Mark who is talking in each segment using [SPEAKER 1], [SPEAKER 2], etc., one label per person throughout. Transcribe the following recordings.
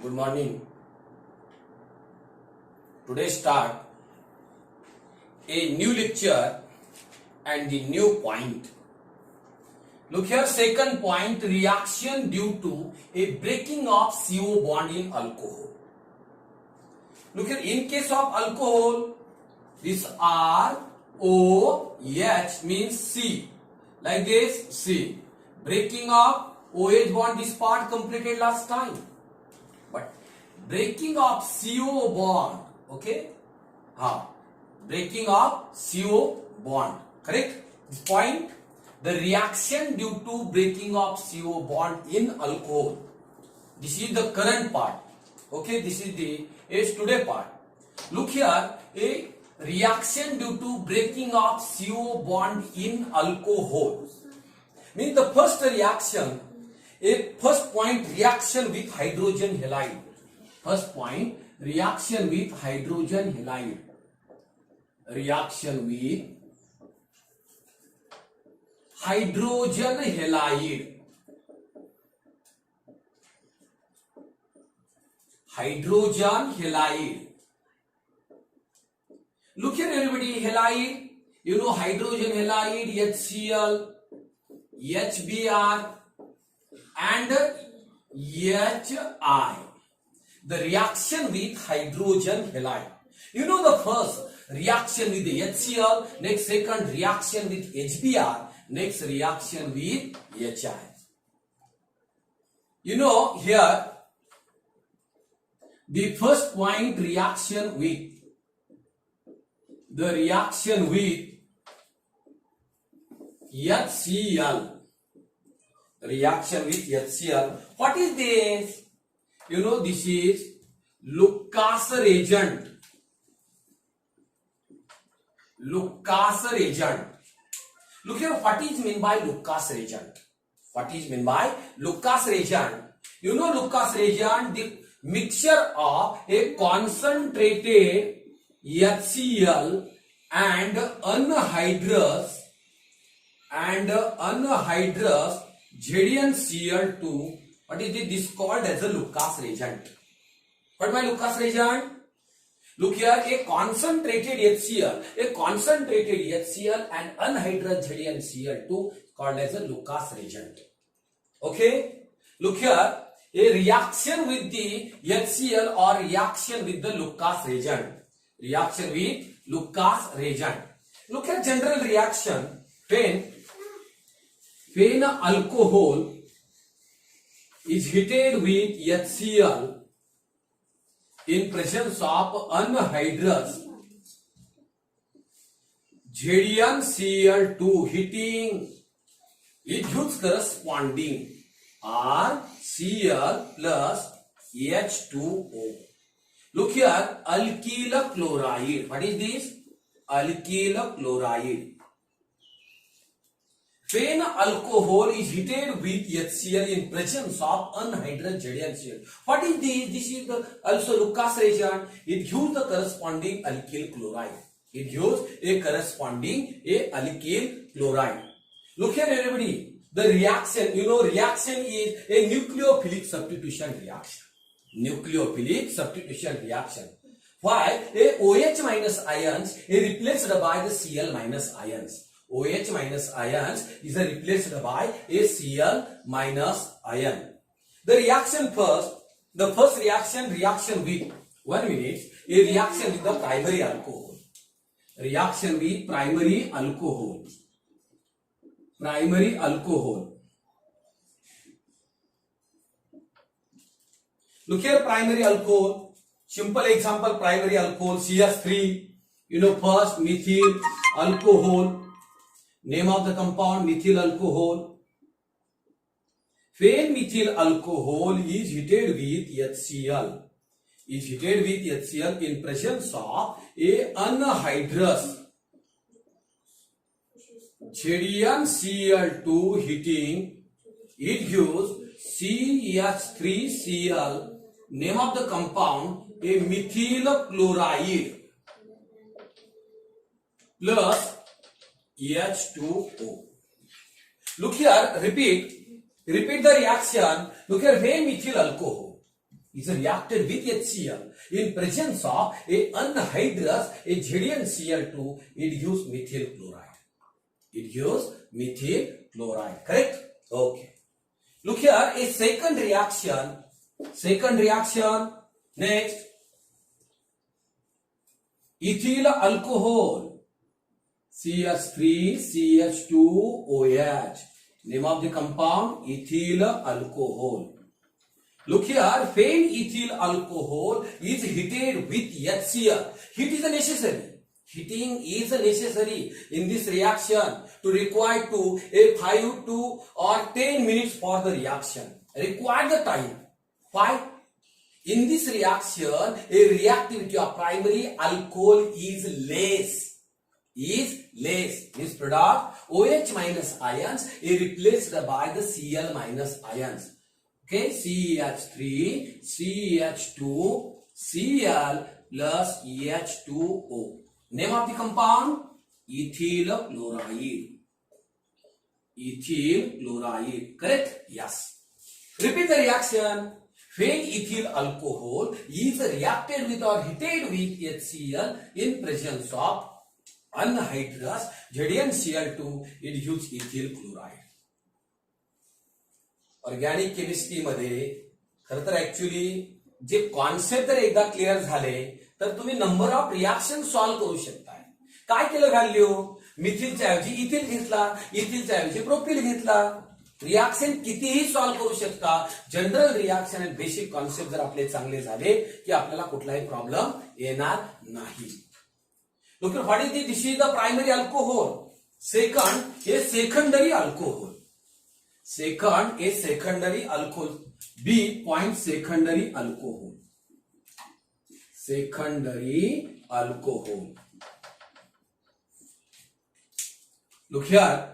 [SPEAKER 1] Good morning. Today start a new lecture and the new point. Look here, second point, reaction due to a breaking of CO bond in alcohol. Look here, in case of alcohol, this ROH means C. Like this, C. Breaking of OH bond, this part completed last time. But breaking of CO bond, okay? Breaking of CO bond, correct? This point, the reaction due to breaking of CO bond in alcohol. This is the current part, okay? This is the today part. Look here, a reaction due to breaking of CO bond in alcohol. Means the first reaction, a first point reaction with hydrogen halide. First point reaction with hydrogen halide. Reaction with hydrogen halide. Hydrogen halide. Look here everybody, halide. You know hydrogen halide, HCl, HBr and HI. The reaction with hydrogen halide. You know the first reaction with the HCl, next second reaction with HBr, next reaction with HI. You know here the first point reaction with HCl. Reaction with HCl. What is this? You know this is Lucas reagent. Lucas reagent. Look here, what is meant by Lucas reagent? What is meant by Lucas reagent? You know Lucas reagent, the mixture of a concentrated HCl and anhydrous ZnCl2. What is it? This called as a Lucas reagent. What is my Lucas reagent? Look here, a concentrated HCl and anhydrous ZnCl2 called as a Lucas reagent. Okay? Look here, a reaction with the HCl or reaction with the Lucas reagent. Reaction with Lucas reagent. Look at general reaction when alcohol is heated with HCl in presence of anhydrous ZnCl2 heating, it gives corresponding RCl plus H2O. Look here, alkyl chloride. What is this? Alkyl chloride. When alcohol is heated with HCl in presence of anhydrous ZnCl. What is this? This is also Lucas reagent. It gives the corresponding alkyl chloride. It gives a corresponding alkyl chloride. Look here everybody. The reaction, you know reaction is a nucleophilic substitution reaction. Nucleophilic substitution reaction. Why? A OH minus ions is replaced by the Cl minus ions. OH minus ions is replaced by a Cl minus ion. The reaction first, the first reaction with, 1 minute, a reaction with the primary alcohol. Reaction with primary alcohol. Primary alcohol. Look here, primary alcohol. Simple example, primary alcohol, CH3. You know, first methyl alcohol. Name of the compound, methyl alcohol. When methyl alcohol is heated with HCl, in presence of a anhydrous ZnCl2 heating, it gives CH3Cl. Name of the compound, a methyl chloride plus H2O. Look here, repeat the reaction. Look here, when methyl alcohol is reacted with HCl in presence of a anhydrous, a ZnCl2, it gives methyl chloride. It gives methyl chloride. Correct? Okay. Look here, a second reaction. Next, ethyl alcohol, CH3CH2OH. Name of the compound, ethyl alcohol. Look here, phenethyl alcohol is heated with HCl. Heat is necessary. Heating is necessary in this reaction to require to a 5 to or 10 minutes for the reaction. Require the time. Why? In this reaction, a reactivity of primary alcohol is less. This product OH minus ions is replaced by the Cl minus ions. Okay, CH3, CH2, Cl plus H2O. Name of the compound, ethyl chloride. Correct? Yes. Repeat the reaction. Phenethyl alcohol is reacted with or heated with HCl in presence of anhydrous ZnCl2, it gives ethyl chloride. Organic chemistry मध्ये खरं तर actually जे concept जर एकदा clear झाले तर तुम्ही number of reaction solve करू शकताय. काय केलं व्हॅल्यू, मिथिलच्या ऐवजी इथिल घेतला, इथिलच्या ऐवजी प्रोपिल घेतला. रिएक्शन कितीही सॉल्व्ह करू शकता. जनरल रिएक्शन आणि बेसिक कॉन्सेप्ट जर आपले चांगले झाले की आपल्याला कुठलाही प्रॉब्लेम येणार नाही. Look at what is this? This is the primary alcohol. Second, a secondary alcohol. Second, a secondary alcohol. B point secondary alcohol. Secondary alcohol. Look here.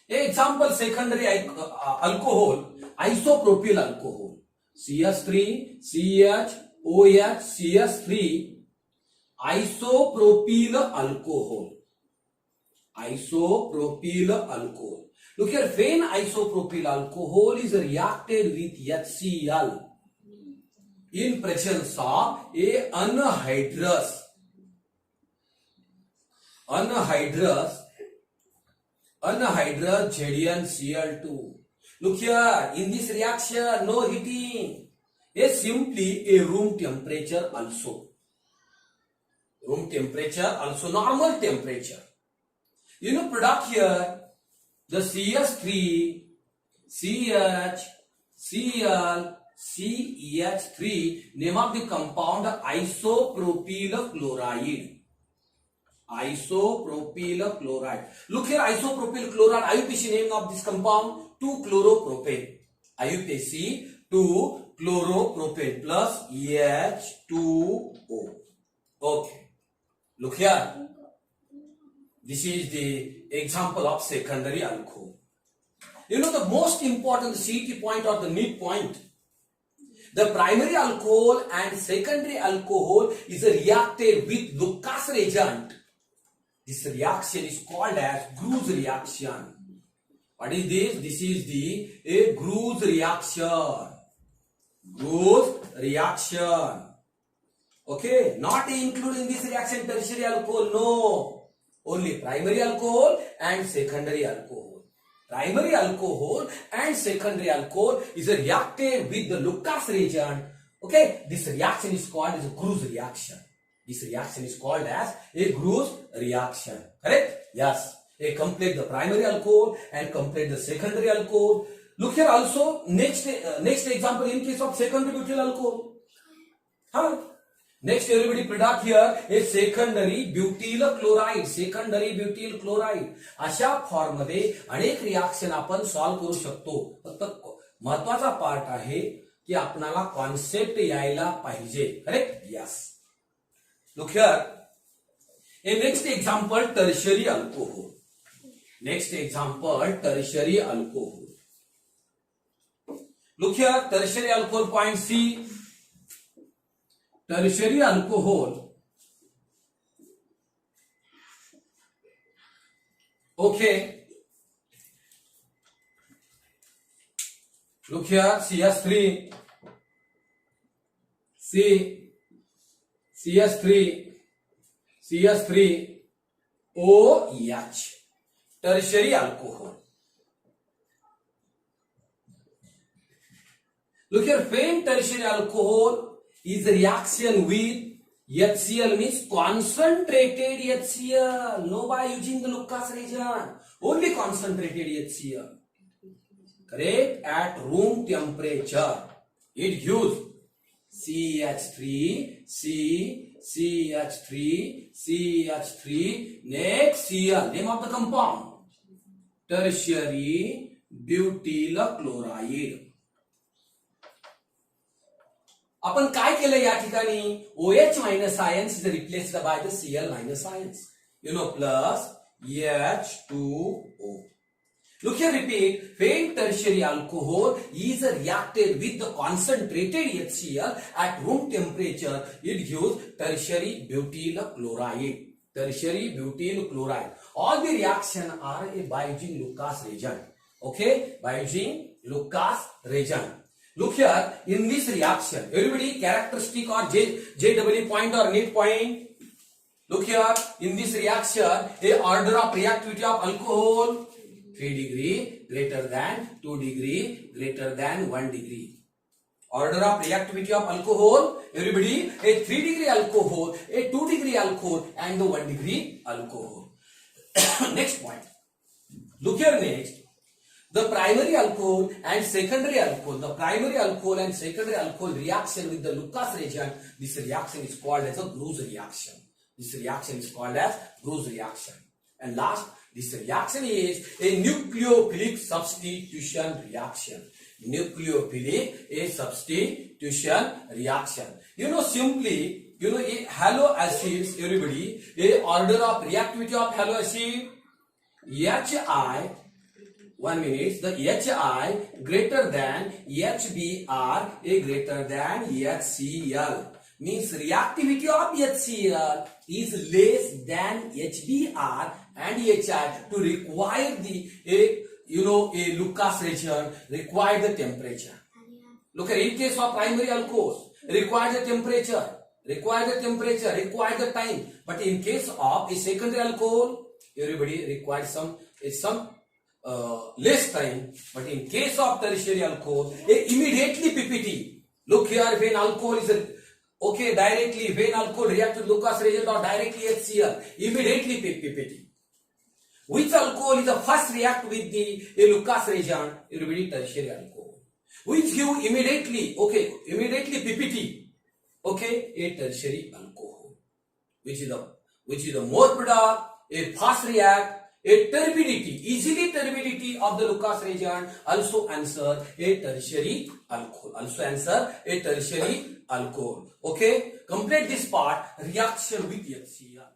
[SPEAKER 1] Example secondary alcohol, isopropyl alcohol. CH3, CH, OH, CH3. Isopropyl alcohol. Look here, when isopropyl alcohol is reacted with HCl in presence of a anhydrous ZnCl2. Look here, in this reaction, no heating. It's simply a room temperature also. Normal temperature. Product here, the CH3, CH, Cl, CH3, name of the compound isopropyl chloride. Look here, isopropyl chloride, IUPAC name of this compound, 2-chloropropane. IUPAC, 2-chloropropane plus H2O. Okay. Look here. This is the example of secondary alcohol. The most important CET point or the need point. The primary alcohol and secondary alcohol is reacted with Lucas reagent. This reaction is called as Gru's reaction. What is this? This is a Gru's reaction. Okay, not including this reaction tertiary alcohol, no. Only primary alcohol and secondary alcohol. Primary alcohol and secondary alcohol is reacted with the Lucas reagent. Okay, this reaction is called as a Gru's reaction. Correct? Yes. Complete the primary alcohol and complete the secondary alcohol. Look here also, next example in case of secondary butyl alcohol. Next, everybody product here a secondary butyl chloride. अशा form मध्ये अनेक reaction आपण solve करू शकतो. फक्त महत्वाचा part आहे की आपल्याला कॉन्सेप्ट यायला पाहिजे. Correct? Yes. Look here, a next example tertiary alcohol. Look here, tertiary alcohol point C. Tertiary alcohol. Okay. Look here, CH3, CH3OH, tertiary alcohol. Look here, when tertiary alcohol is a reaction with HCl, means concentrated HCl, no by using the Lucas reagent, only concentrated HCl. Correct? At room temperature, it gives CH3, CH3, next Cl, name of the compound, tertiary butyl chloride. आपण काय केलं या ठिकाणी, OH minus ions is replaced by the Cl minus ions, plus H2O. Look here, repeat, when tertiary alcohol is reacted with the concentrated HCl at room temperature, it gives tertiary butyl chloride. Tertiary butyl chloride. All the reaction are by using Lucas reagent. Okay, by using Lucas reagent. Look here, in this reaction, everybody characteristic or JW point or net point. Look here, in this reaction, a order of reactivity of alcohol, 3 degree greater than 2 degree greater than 1 degree. Order of reactivity of alcohol, everybody, a 3 degree alcohol, a 2 degree alcohol and the 1 degree alcohol. Next point. Look here next. The primary alcohol and secondary alcohol, the primary alcohol and secondary alcohol reaction with the Lucas reagent, this reaction is called as a Bruce reaction. This reaction is called as Bruce reaction. And last, this reaction is a nucleophilic substitution reaction. Nucleophilic a substitution reaction. Simply, a halo acids, everybody, a order of reactivity of halo acid, HI, 1 minute, the HI greater than HBr, a greater than HCl. Means reactivity of HCl is less than HBr and HI to require the a Lucas reagent, require the temperature. Look at, in case of primary alcohols, require the temperature, require the time. But in case of a secondary alcohol, everybody requires some less time. But in case of tertiary alcohol, immediately PPT. Look here, when alcohol is directly when alcohol reacts with Lucas reagent or directly HCl, immediately PPT. Which alcohol is the first react with the Lucas reagent? Everybody, tertiary alcohol. Which give immediately PPT. A tertiary alcohol. Which is the more product, a fast react, a easily turbidity of the Lucas reagent, also answer a tertiary alcohol. Okay, complete this part, reaction with HCl.